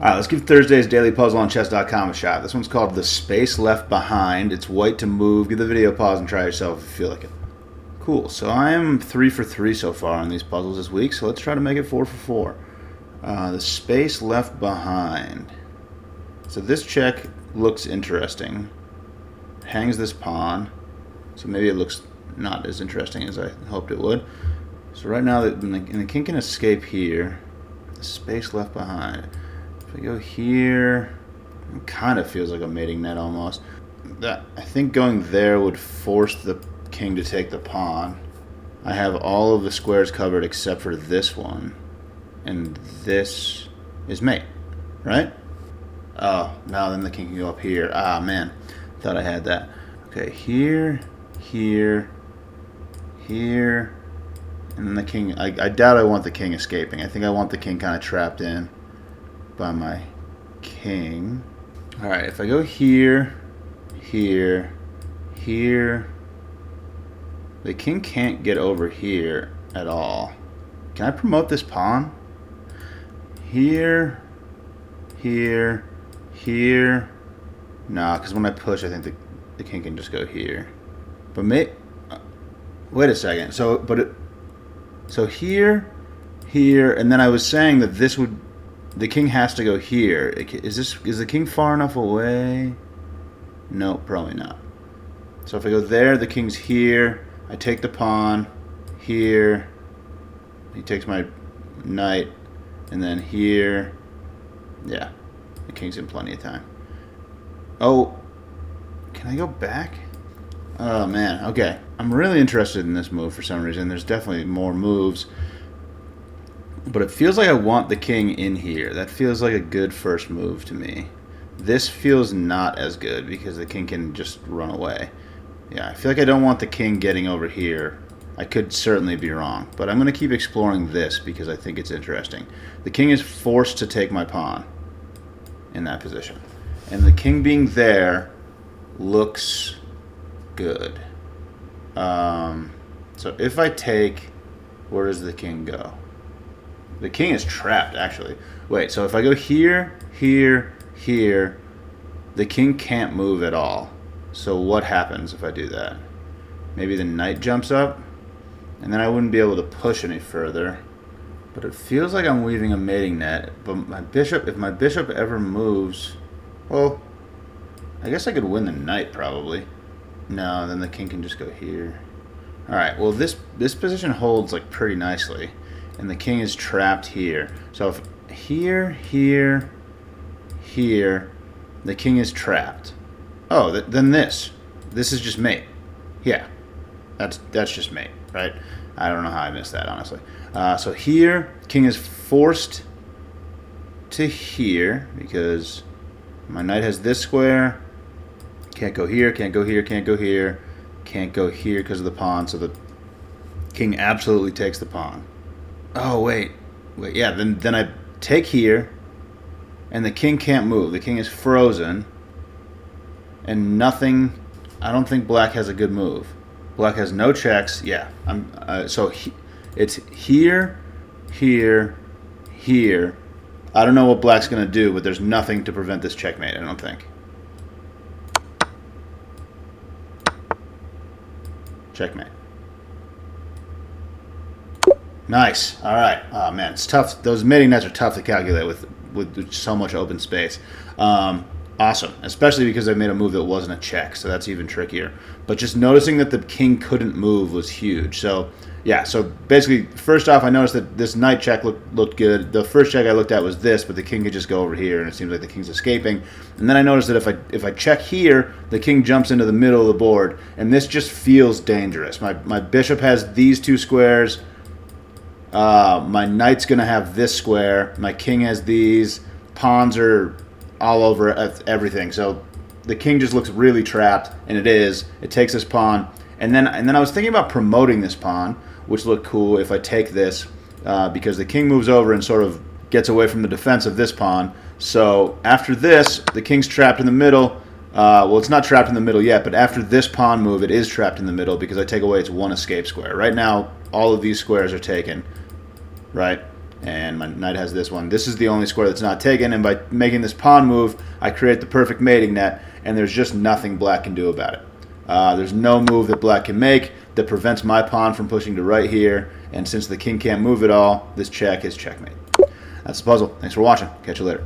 Alright, let's give Thursday's daily puzzle on chess.com a shot. This one's called The Space Left Behind. It's white to move. Give the video a pause and try yourself if you feel like it. Cool, so I am 3 for 3 so far on these puzzles this week, so let's try to make it 4 for 4. The Space Left Behind. So this check looks interesting. Hangs this pawn, so maybe it looks not as interesting as I hoped it would. So right now, the king can escape here. The space left behind. If I go here, it kind of feels like a mating net almost. I think going there would force the king to take the pawn. I have all of the squares covered except for this one. And this is mate, right? Oh, now then the king can go up here. Ah, man. Thought I had that. Okay, here, here, here. And then the king, I doubt I want the king escaping. I think I want the king kind of trapped in by my king. Alright, if I go here, here, here, the king can't get over here at all. Can I promote this pawn? Here, here, here. Nah, because when I push, I think the king can just go here. But wait a second. So here, here, and then I was saying that the king has to go here. Is the king far enough away? No, probably not. So if I go there, the king's here. I take the pawn here. He takes my knight, and then here. Yeah, the king's in plenty of time. Oh, can I go back? Oh, man. Okay. I'm really interested in this move for some reason. There's definitely more moves. But it feels like I want the king in here. That feels like a good first move to me. This feels not as good because the king can just run away. Yeah, I feel like I don't want the king getting over here. I could certainly be wrong. But I'm going to keep exploring this because I think it's interesting. The king is forced to take my pawn in that position. And the king being there looks good. So if I take, where does the king go? The king is trapped, actually. Wait, so if I go here, here, here, the king can't move at all. So what happens if I do that? Maybe the knight jumps up, and then I wouldn't be able to push any further. But it feels like I'm weaving a mating net. But my bishop, if my bishop ever moves, well, I guess I could win the knight probably. No, then the king can just go here. Alright, well this position holds like pretty nicely. And the king is trapped here. So if here, here, here, the king is trapped. Oh, then this. This is just mate. Yeah, that's just mate, right? I don't know how I missed that, honestly. So here, king is forced to here because my knight has this square. Can't go here, can't go here, can't go here, can't go here because of the pawn. So the king absolutely takes the pawn. Oh, wait, yeah, then I take here, and the king can't move. The king is frozen, and nothing. I don't think black has a good move. Black has no checks. Yeah, it's here, here, here. I don't know what black's gonna do, but there's nothing to prevent this checkmate. I don't think. Checkmate. Nice. All right. Oh man, it's tough. Those mating nets are tough to calculate with so much open space. Awesome, especially because I made a move that wasn't a check, so that's even trickier. But just noticing that the king couldn't move was huge. So yeah. So basically, first off, I noticed that this knight check looked good. The first check I looked at was this, but the king could just go over here, and it seems like the king's escaping. And then I noticed that if I check here, the king jumps into the middle of the board, and this just feels dangerous. My bishop has these two squares. My knight's going to have this square. My king has these. Pawns are all over everything. So the king just looks really trapped, and it is. It takes this pawn. And then I was thinking about promoting this pawn, which looked cool if I take this, because the king moves over and sort of gets away from the defense of this pawn. So after this, the king's trapped in the middle. Well, it's not trapped in the middle yet, but after this pawn move, it is trapped in the middle because I take away its one escape square. Right now, all of these squares are taken, right? and my knight has this one. This is the only square that's not taken, and by making this pawn move, I create the perfect mating net, and there's just nothing black can do about it. There's no move that black can make that prevents my pawn from pushing to right here, and since the king can't move at all, this check is checkmate. That's the puzzle. Thanks for watching. Catch you later.